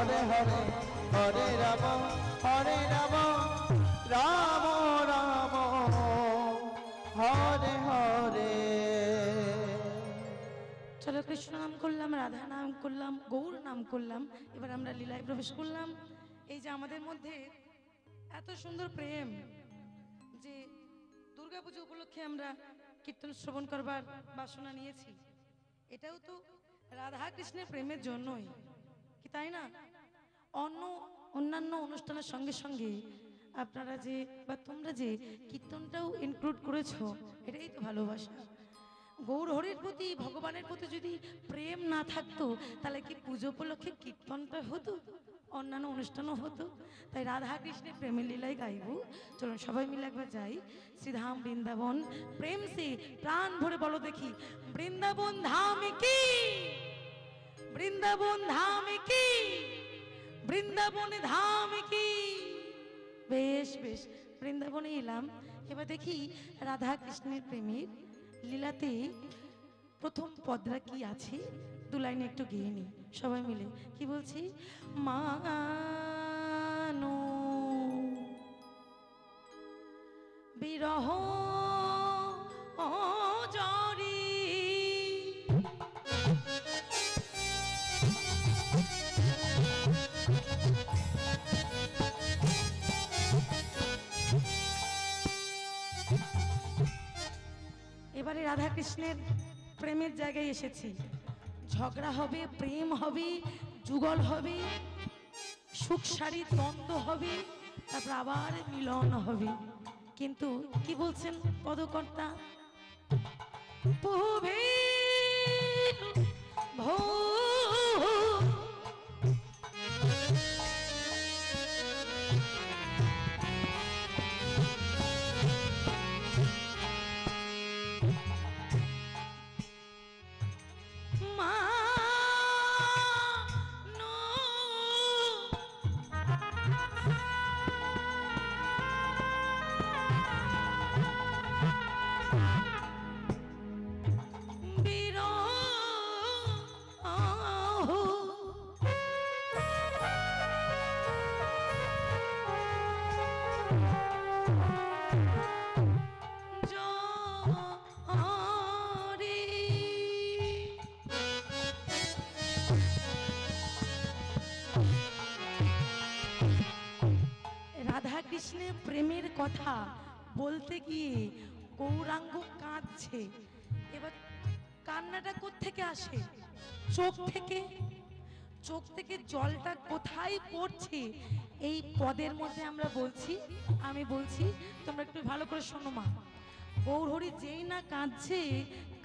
হরে হরে হরে রাম রাম রাম হরে হরে। চলো কৃষ্ণ নাম করলাম, রাধা নাম করলাম, গৌর নাম করলাম, এবার আমরা লীলায় প্রবেশ করলাম। এই যে আমাদের মধ্যে এত সুন্দর প্রেম, যে দুর্গাপুজো উপলক্ষে আমরা কীর্তন শ্রবণ করবার বাসনা নিয়েছি, এটাও তো রাধা কৃষ্ণের প্রেমের জন্যই, কি তাই না? অন্যান্য অনুষ্ঠানের সঙ্গে সঙ্গে আপনারা যে বা তোমরা যে কীর্তনটাও ইনক্লুড করেছো, এটাই তো ভালোবাসা। গৌর হরির প্রতি, ভগবানের প্রতি যদি প্রেম না থাকতো, তাহলে কি পুজো উপলক্ষে কীর্তনটা হতো, অন্যান্য অনুষ্ঠানও হতো? তাই রাধা কৃষ্ণের প্রেমের লীলায় গাইব। চলুন সবাই মিলে একবার যাই শ্রীধাম বৃন্দাবন। প্রেম সে প্রাণ ভরে বলো দেখি, বৃন্দাবন ধাম কি, বৃন্দাবন ধাম কি, বৃন্দাবন ধাম কি। বেশ বেশ, বৃন্দাবনে এলাম। এবার দেখি রাধা কৃষ্ণের প্রেমের লীলাতে প্রথম পদরা কি আছে, দু লাইনে একটু গেয়ে নি সবাই মিলে। কি বলছি? মানো বিরহ জরি, এবারে রাধা কৃষ্ণের প্রেমের জায়গায় এসেছি। ঝগড়া হবে, প্রেম হবে, যুগল হবে, সুখ সারি দ্বন্দ্ব হবে, তারপর আবার মিলন হবে। কিন্তু কি বলছেন পদকর্তা? পুভে ভো রাধা কৃষ্ণের প্রেমের কথা বলতে গিয়ে গৌরাঙ্গ কাঁদছে। এবার কান্নাটা কোত্থেকে আসে? চোখ থেকে। চোখ থেকে জলটা কোথায় পড়ছে? এই পদের মধ্যে আমরা বলছি, আমি বলছি, তোমরা একটু ভালো করে শোনো মা। গৌরহরি যেই না কাঁদছে,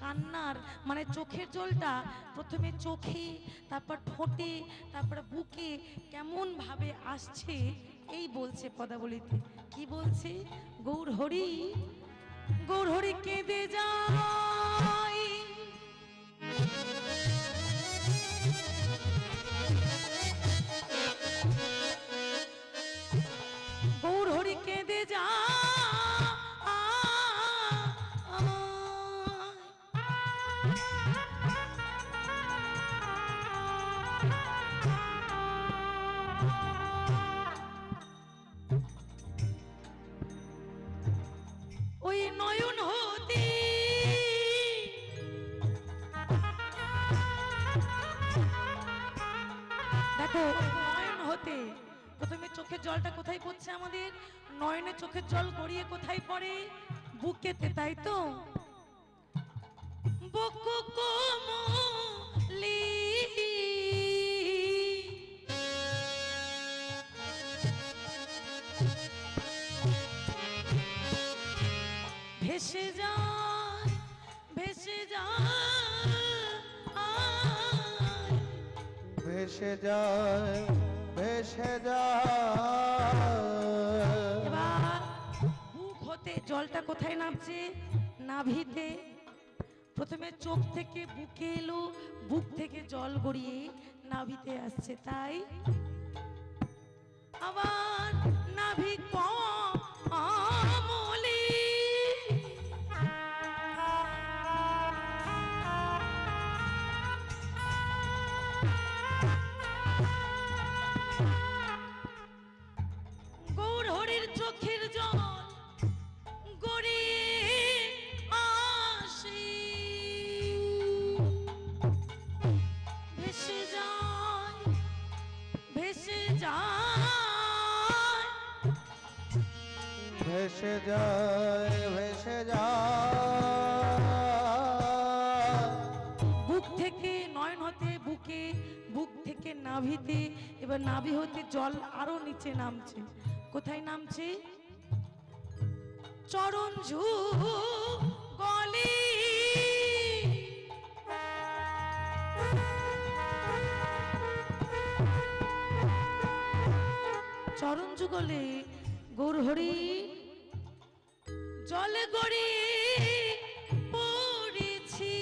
কান্নার মানে চোখের জলটা প্রথমে চোখে, তারপর ঠোঁটে, তারপরে বুকে কেমন ভাবে আসছে, এই বলছে পদাবলিতে। কি বলছে? গৌরহরি, গৌরহরি কেঁদে যায়, গৌরহরি কেঁদে যায়। ওই নয়ন হতে দেখো, নয়ন হতে প্রথমে চোখের জলটা কোথায় পড়ছে আমাদের? নয়নে চোখের জল গড়িয়ে কোথায় পড়ে? বুকেতে, তাই তো? বুক কোমলি ভেসে যায়, ভেসে যায়, ভেসে যায়, ভেসে যায়। এবার বুক হতে জলটা কোথায় নামছে? নাভিতে। প্রথমে চোখ থেকে বুকে এলো, বুক থেকে জল গড়িয়ে নাভিতে আসছে, তাই আবার নাভি কমলি ভেসে যায় ভেসে যায় বুক থেকে নয়ন হতে বুকে, বুক থেকে নাভিতে, এবার নাভি হতে জল আরো নিচে নামছে। কোথায় নামছে? চরণ গলে। চরণ যুগলে গৌর হরি জলে গড়ে পড়েছি।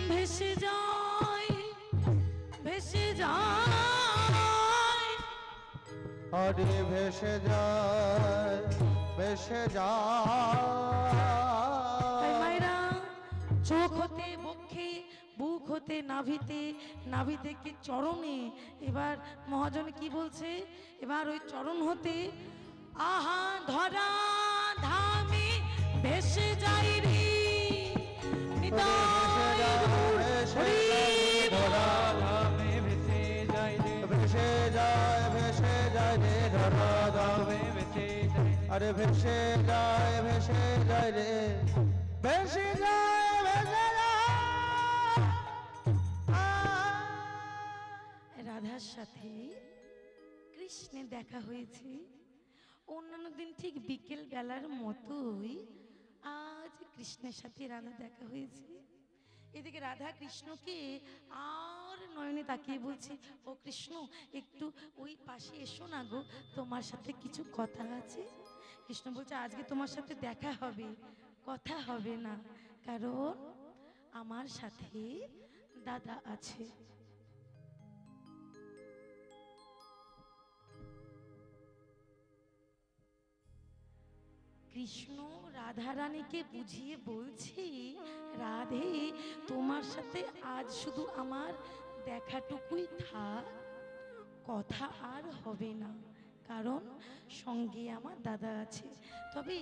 ভেসে যায় ভেসে যায় হরি ভেসে যায় ভেসে যায় মায়েরা চোখ হতে বক্ষে, বুক হতে নাভিতে, নাভি থেকে চরণে। এবার মহাজন কি বলছে? এবার ওই চরণ হতে আহা ধরা ধামে ভেসে যাই রে নিতাই হরি ধরা ধামে ভেসে যায় রে, ভেসে যায় ভেসে যায় রে ধরা ধামে ভেসে যায় রে। আরে ভেসে যায় রে ভেসে যায় ভেসে যায় রাধার সাথে কৃষ্ণের দেখা হয়েছে অন্যান্য দিন ঠিক বিকেল বেলার মতোই আজ কৃষ্ণের সাথে রাধা দেখা হয়েছে। এদিকে রাধা কৃষ্ণকে আর নয়নে তাকিয়ে বলছে, ও কৃষ্ণ একটু ওই পাশে এসো না গো, তোমার সাথে কিছু কথা আছে। কৃষ্ণ বলছে, আজকে তোমার সাথে দেখা হবে, কথা হবে না, কারণ আমার সাথে দাদা আছে। কৃষ্ণ রাধারানীকে বুঝিয়ে বলছে, রাধে তোমার সাথে আজ শুধু আমার দেখাটুকুই থাক, কথা আর হবে না, কারণ সঙ্গে আমার দাদা আছে। তবে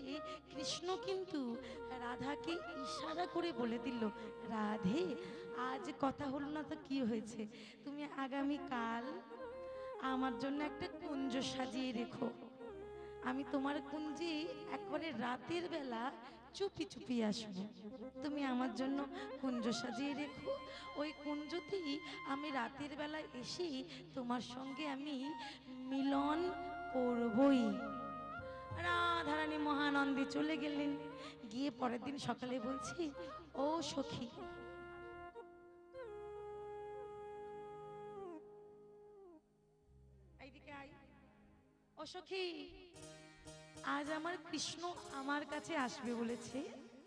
কৃষ্ণ কিন্তু রাধাকে ইশারা করে বলে দিল, রাধে আজ কথা হলো না তো কি হয়েছে, তুমি আগামীকাল আমার জন্য একটা কুঞ্জ সাজিয়ে রেখো। আমি তোমার কুঞ্জে একবারে রাতের বেলা চুপি চুপি আসবো, তুমি আমার জন্য কুঞ্জ সাজিয়ে রেখো। ওই কুঞ্জতেই আমি রাতের বেলা এসে তোমার সঙ্গে আমি মিলন করবই। রাধারানী মহানন্দে চলে গেলেন। গিয়ে পরের দিন সকালে বলছি, ও সখী, এইদিকে আয়। ও সখী, আজ আমার কৃষ্ণ আমার কাছে আসবে বলেছে,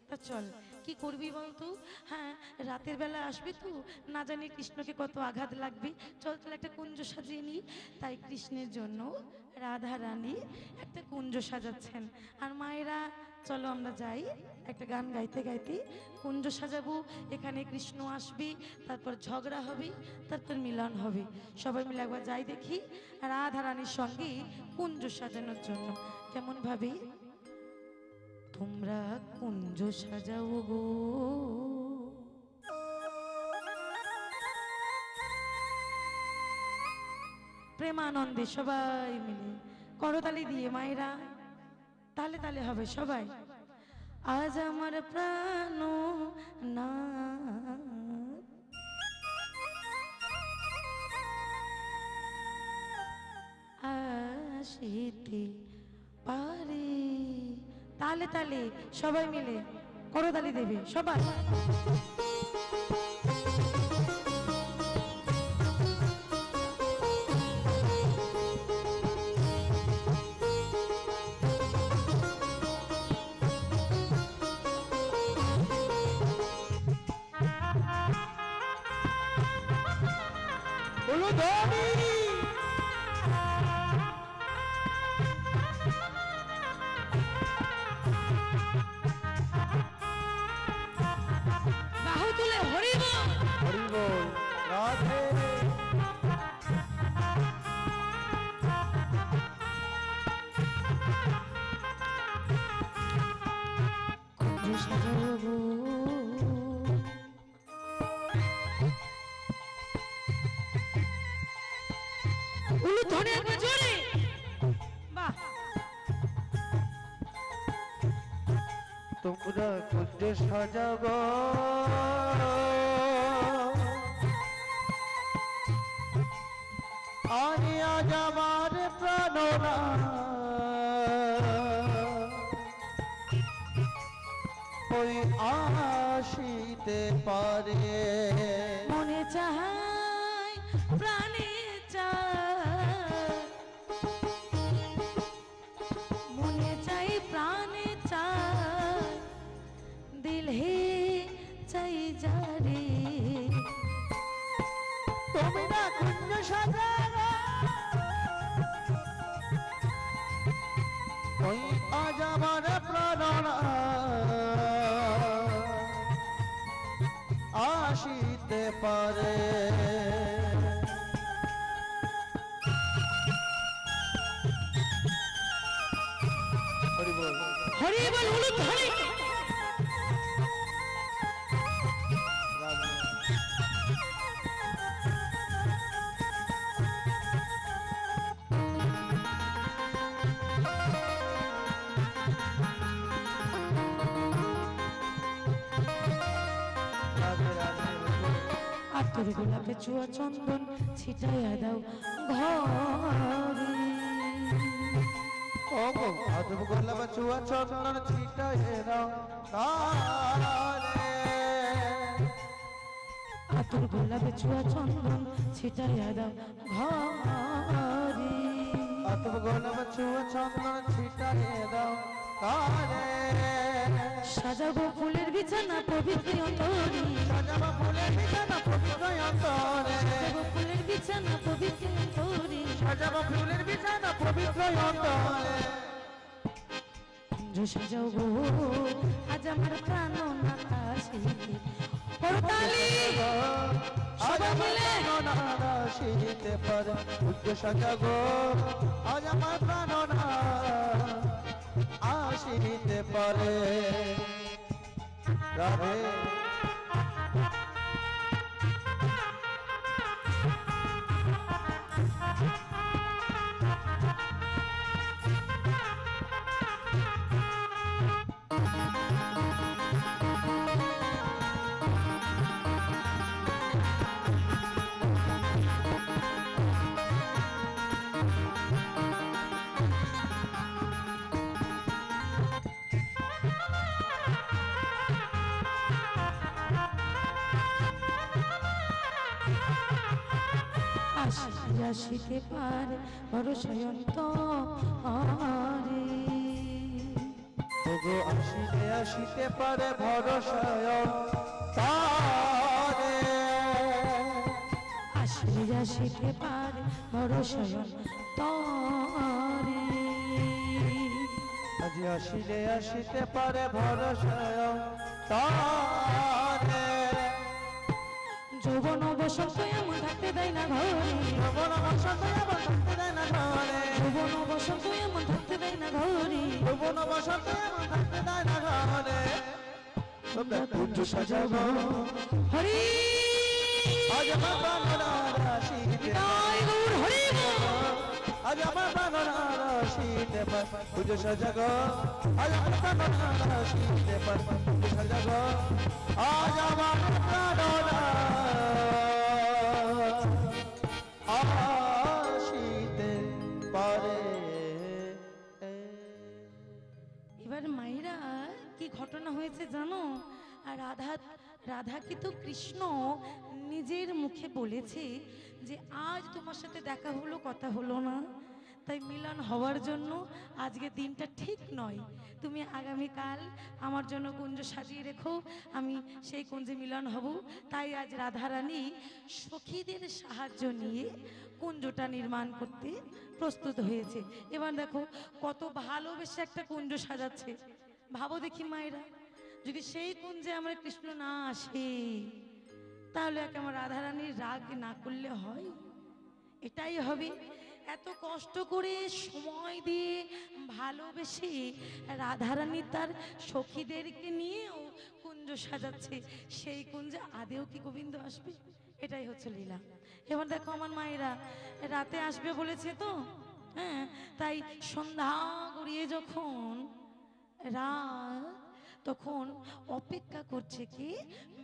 তা চল কি করবি বলতো? হ্যাঁ, রাতের বেলা আসবে তো, না জানি কৃষ্ণকে কত আঘাত লাগবে, চল চল একটা কুঞ্জ সাজিয়ে নিই। তাই কৃষ্ণের জন্য রাধা রানী একটা কুঞ্জ সাজাচ্ছেন। আর মায়েরা চলো আমরা যাই, একটা গান গাইতে গাইতে কুঞ্জ সাজাবো। এখানে কৃষ্ণ আসবে, তারপর ঝগড়া হবে, তারপর মিলন হবে। সবাই মিলে একবার যাই দেখি রাধা রানীর সঙ্গে কুঞ্জ সাজানোর জন্য। কেমন ভাবে তোমরা কুঞ্জ সাজাও গো, প্রেমানন্দে সবাই মিলে করতালি দিয়ে মায়েরা, তালে তালে হবে সবাই। আজ আমার প্রাণ না আসিতে পারে, তালে তালে সবাই মিলে করতালি দেবে সবাই। বলো ধনী বাহু তুলে হরি বল। হরি বল রাধে কুঞ্জ সাজাও গো, উলু ধরে একবার জোরে বাহ তোমরা কুঞ্জ সাজাগো আরে আজ আমার প্রাণনা ওই আসিতে পারে মনে চায় প্রাণে চায় মনে চাই প্রাণে চায় দিল হে চাই যারে তোমরা কুঞ্জ সাজাগো ওই আজ আমার প্রাণনা আসিতে পারে হরি বল হরি বল উলু ধরে রাধে রাধে আর তোর গোলাপে চুয়া চন্দন ছিটাইয়া দাও ঘরে ও গো আদব গোলাপ চুয়া চন্দন ছিটায়ে দাও তারে আর তোর গোলাপে চুয়া চন্দন ছিটাইয়া দাও ঘরে আদব গোলাপ চুয়া চন্দন ছিটায়ে দাও তারে সাজাবো ফুলের বিছানা পবিত্র অন্তরে সাজাবো ফুলের বিছানা পবিত্র অন্তরে সাজাবো ফুলের বিছানা পবিত্র অন্তরে সাজাবো ফুলের বিছানা পবিত্র অন্তরে কুঞ্জ সাজাও গো আজ আমার প্রাণ নাতা শিখে করতালি আজ সবাই আমার মিলে প্রাণনা আসিতে পারে কুঞ্জ সাজাগো আজ আমার প্রাণনা আসিতে পারে রাধে আসিতে পারে ভরসয়ন্ত আরে ওগো আসিতে আসিতে পারে ভরসায় তারে আসিতে পারে ভরসয়ন্ত আরে আজ আসিলে আসিতে পারে ভরসায় তারে যৌবন বসন্ত এমন থাকতে দেয় না ঘরে যৌবন বসন্ত এমন থাকতে দেয় না ঘরে যৌবন বসন্ত এমন থাকতে দেয় না ঘরে যৌবন বসন্ত এমন থাকতে দেয় না ঘরে তোমরা কুঞ্জ সাজাবো হরি আজ আমার প্রাণনা আসিতে তাই গৌর হরি বল। আজ আমার প্রাণনা আসিতে পারে কুঞ্জ সাজাগো আজ আমার প্রাণনা আসিতে পারে কুঞ্জ সাজাগো আজ আমার প্রাণনা আসিতে পারে এবার মায়েরা কি ঘটনা হয়েছে জানো আর রাধাকে তো কৃষ্ণ নিজের মুখে বলেছে যে আজ তোমার সাথে দেখা হলো কথা হলো না তাই মিলন হওয়ার জন্য আজকে দিনটা ঠিক নয় তুমি আগামীকাল আমার জন্য কুঞ্জ সাজিয়ে রেখো আমি সেই কুঞ্জে মিলন হব তাই আজ রাধারানী সখীদের সাহায্য নিয়ে কুঞ্জটা নির্মাণ করতে প্রস্তুত হয়েছে এবার দেখো কত ভালোবেসে একটা কুঞ্জ সাজাচ্ছে ভাবো দেখি মায়েরা যদি সেই কুঞ্জে আমার কৃষ্ণ না আসে তাহলে একে আমার রাধারানীর রাগ না করলে হয় এটাই হবে এত কষ্ট করে সময় দিয়ে ভালোবেসে রাধারানী তার সখীদেরকে নিয়েও কুঞ্জ সাজাচ্ছে সেই কুঞ্জে আদেও কি গোবিন্দ আসবে এটাই হচ্ছে লীলা। এবার দেখো আমার মায়েরা রাতে আসবে বলেছে তো, হ্যাঁ, তাই সন্ধ্যা গড়িয়ে যখন রাত, তখন অপেক্ষা করছে কি,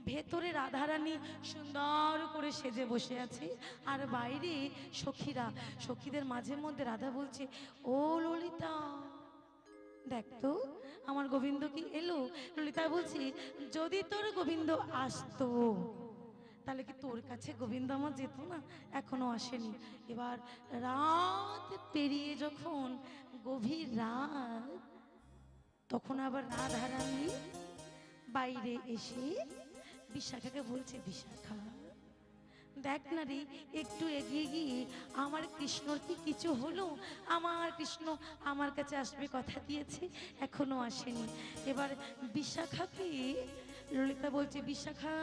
ভেতরে রাধারানী সুন্দর করে সেজে বসে আছে, আর বাইরে সখীরা, সখীদের মাঝে মধ্যে রাধা বলছে, ও ললিতা দেখ তো আমার গোবিন্দ কি এলো। ললিতা বলছি, যদি তোর গোবিন্দ আসতো তাহলে কি তোর কাছে গোবিন্দ আমার যেত না? এখনো আসেনি। এবার রাত পেরিয়ে যখন গভীর রাত, তখন আবার রাধারানী বাইরে এসে বিশাখাকে বলছে, বিশাখা দেখ না রে, একটু এগিয়ে গিয়ে আমার কৃষ্ণর কি কিছু হলো? আমার কৃষ্ণ আমার কাছে আসবে কথা দিয়েছে, এখনো আসেনি। এবার বিশাখাকে ললিতা বলছে, বিশাখা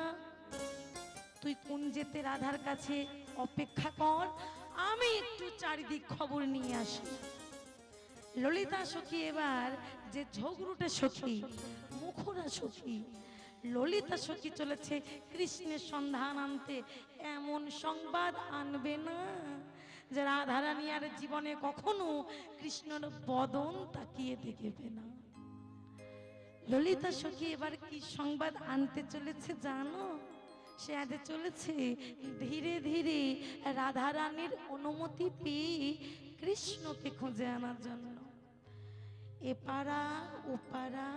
তুই কোন যেতে রাধার কাছে অপেক্ষা কর, আমি একটু চারিদিক খবর নিয়ে আসি। ললিতা সখী এবার যে ঝগড়ুটে সখী, মুখরা সখী, ললিতা সখী চলেছে কৃষ্ণের সন্ধান আনতে। এমন সংবাদ আনবে না যে রাধারানী আর জীবনে কখনো কৃষ্ণর বদন তাকিয়ে দেখবে না। ললিতা সখী এবার কি সংবাদ আনতে চলেছে জানো? সে আজ চলেছে ধীরে ধীরে রাধারানীর অনুমতি পেয়ে কৃষ্ণকে খুঁজে আনার জন্য। এপাড়া ওপাড়া,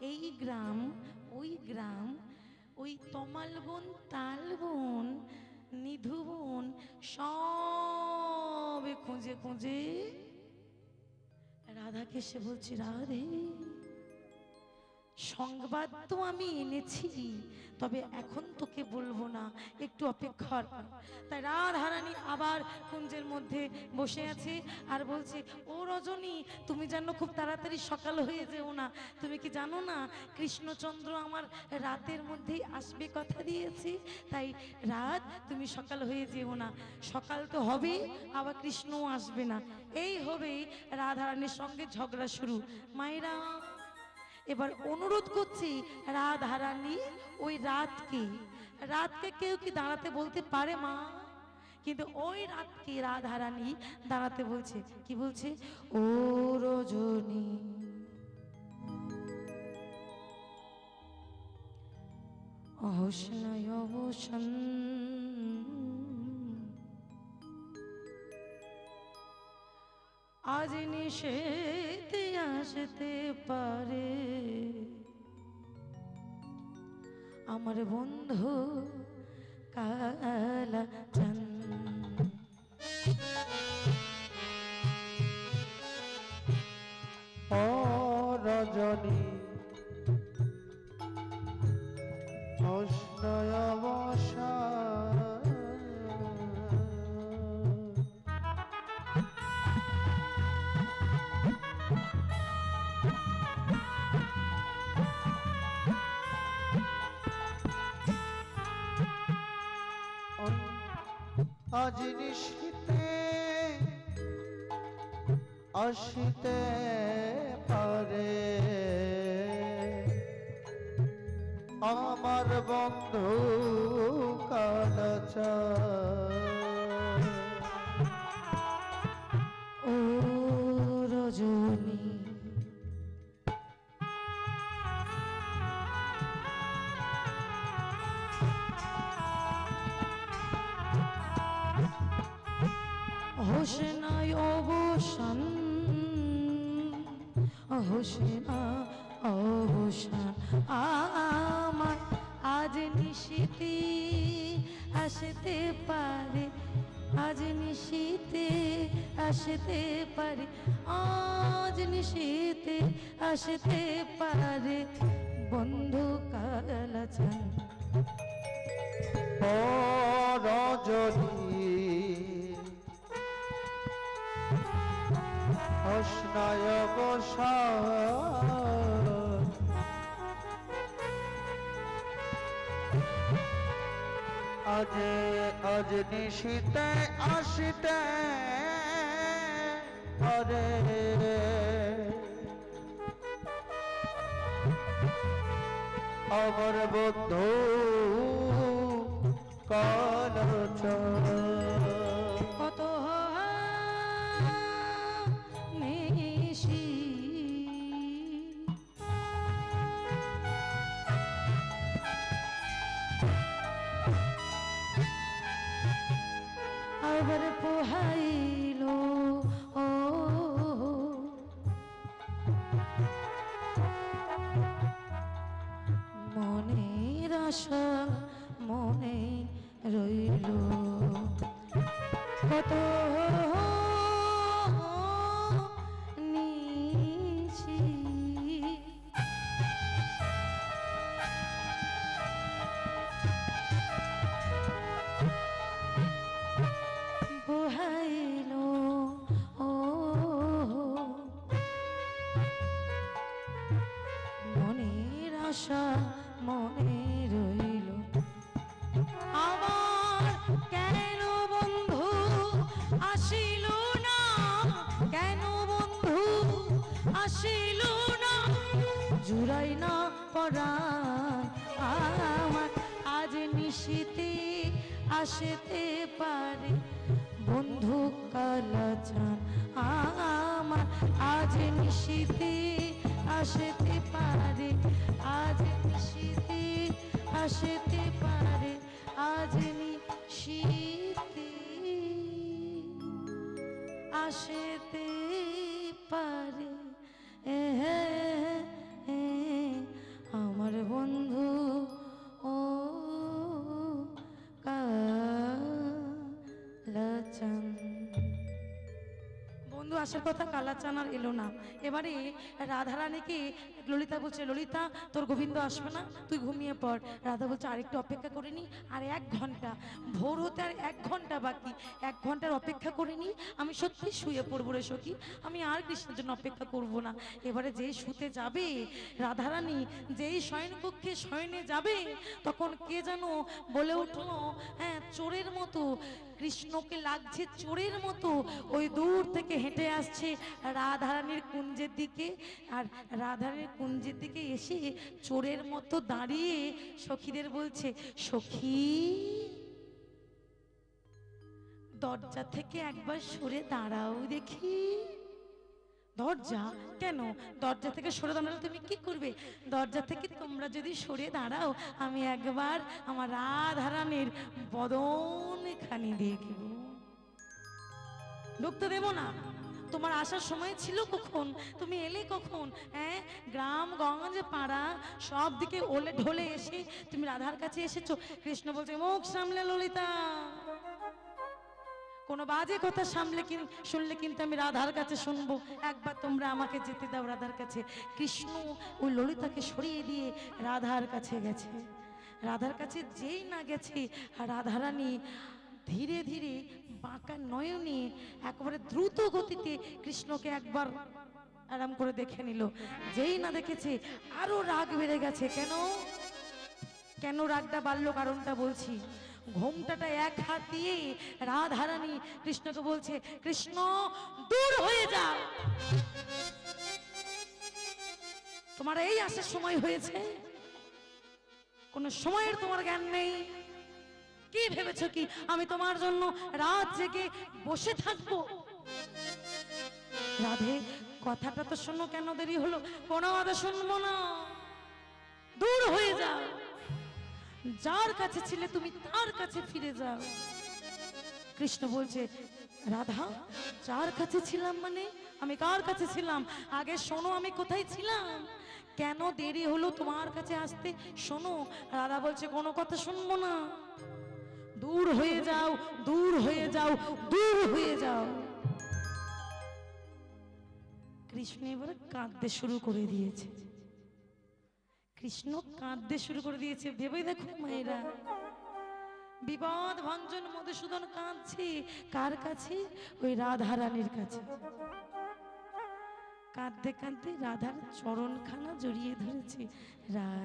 এই গ্রাম ওই গ্রাম, ওই তমালবন তালবন নিধুবন সবে খুঁজে খুঁজে রাধাকে সে বলছে, রাধে সংবাদ তো আমি এনেছি, তবে এখন তোকে বলবো না, একটু অপেক্ষা কর। তাই রাধারানী আবার কুঞ্জের মধ্যে বসে আছে আর বলছে, ও রজনী তুমি জানো খুব তাড়াতাড়ি সকাল হয়ে যেও না। তুমি কি জানো না কৃষ্ণচন্দ্র আমার রাতের মধ্যেই আসবে কথা দিয়েছে, তাই রাত তুমি সকাল হয়ে যেও না। সকাল তো হবে, আবার কৃষ্ণও আসবে না, এই হবেই রাধারানীর সঙ্গে ঝগড়া শুরু। মায়েরা এবার অনুরোধ করছি রাধারানী ওই রাতকে, রাতকে কেউ কি দাঁড়াতে বলতে পারে মা? কিন্তু ওই রাতকে রাধারানী দাঁড়াতে বলছে। কি বলছে? ও রজনী অহস্নয় অবসন আজ নিষেধ আসতে পারে, আমার বন্ধু কালাচান। ও রজনী অস্নয় অবসান আজ নিশীথে আসিতে পারে, আমার বন্ধু কালাচান। ও রজনী হোসেনায় অবসান, হোসেনা অবসান আমার আজ নিশীথে আসতে পারে, আজ নিশীথে আসতে পারে, আজ নিশীথে আসতে পারে, বন্ধু কালাচান। ও রজনী অস্নয় অবসান আজ আজ নিশীথে আসিতে পারে, আমার বন্ধু কালোচন। কত নিশি আবার পোহাইল ও মনের আশা মনে রইল কত নিশি পোহাইল ও মনের আশা মনে রইল আমার কেন বন্ধু আসিল না কেন বন্ধু আসিল না জুড়াই না পরাণ আমার আজ নিশীতে আসতে পারে বন্ধু কালাচান আমার আজ নিশীতে আসতে পারে আজ নিশীতে আসতে পারে আজ নিশীতে আসতে পারে আমার বন্ধু ও কালাচান বন্ধু আসার কথা কালাচান আর এলো না এবারে রাধারানীকে ললিতা বলছে ললিতা তোর গোবিন্দ আসবে না তুই ঘুমিয়ে পড় রাধা বলছে আরেকটু অপেক্ষা করে নি আর 1 ঘন্টা ভোর হতে আর 1 ঘন্টা বাকি 1 ঘন্টার অপেক্ষা করে নি আমি সত্যি শুয়ে পড়বো রে সখী আমি আর কৃষ্ণের জন্য অপেক্ষা করব না এবারে যেই শুতে যাবে রাধারানী যেই শয়নকক্ষে শয়নে যাবে তখন কে যেন বলে উঠলো হ্যাঁ চোরের মতো কৃষ্ণকে লাগছে চোরের মতো ওই দূর থেকে হেঁটে আসছে রাধারানীর কুঞ্জের দিকে আর রাধারানীর কুঞ্জের দিকে এসে চোরের মতো দাঁড়িয়ে সখীদের বলছে সখী দরজা থেকে একবার সরে দাঁড়াও দেখি দরজা কেন দরজা থেকে সরে দাঁড়ালে তুমি কি করবে দরজা থেকে তোমরা যদি সরে দাঁড়াও আমি একবার আমার রাধারানীর বদন খানি দেখব ঢুকতে দেবো না তোমার আসার সময় ছিল কখন তুমি এলে কখন হ্যাঁ গ্রাম গঞ্জ পাড়া সব দিকে ওলে ঢলে এসে তুমি রাধার কাছে এসেছো কৃষ্ণ বলছে মুখ সামলে ললিতা কোনো বাজে কথা সামলে শুনলে কিন্তু আমি রাধার কাছে শুনবো একবার তোমরা আমাকে যেতে দাও রাধার কাছে কৃষ্ণ ওই ললিতাকে সরিয়ে দিয়ে রাধার কাছে গেছে রাধার কাছে যেই না গেছে আর রাধারানী ধীরে ধীরে বাঁকা নয়নে একেবারে দ্রুত গতিতে কৃষ্ণকে একবার আরাম করে দেখে নিল যেই না দেখেছে আরো রাগ বেড়ে গেছে কেন রাগটা বাড়লো কারণটা বলছি ঘোমটাটা 1 হাত দিয়ে রাধারানী কৃষ্ণকে বলছে কৃষ্ণ দূর হয়ে যাও তোমার এই আসার সময় হয়েছে কোন সময়ের তোমার জ্ঞান নেই কি ভেবেছো কি আমি তোমার জন্য রাত জেগে বসে থাকবো রাধে কথাটা তো শোনো কেন দেরি হলো কোনো কথা শুনবো না দূর হয়ে যাও যার কাছে ছিলে তুমি তার কাছে ফিরে যাও কৃষ্ণ বলছে রাধা যার কাছে ছিলাম মানে আমি কার কাছে ছিলাম আগে শোনো আমি কোথায় ছিলাম কেন দেরি হলো তোমার কাছে আসতে শোনো রাধা বলছে কোনো কথা শুনবো না দূর হয়ে যাও দূর হয়ে যাও দূর হয়ে যাও কৃষ্ণ এবারে কাঁদতে শুরু করে দিয়েছে কৃষ্ণ কাঁদতে শুরু করে দিয়েছে ভেবে দেখো মায়েরা বিপদ ভঞ্জন মধুসূদন কাঁদছে কার কাছে ওই রাধারানীর কাছে কাঁদতে কাঁদতে রাধার চরণখানা জড়িয়ে ধরেছে রাধা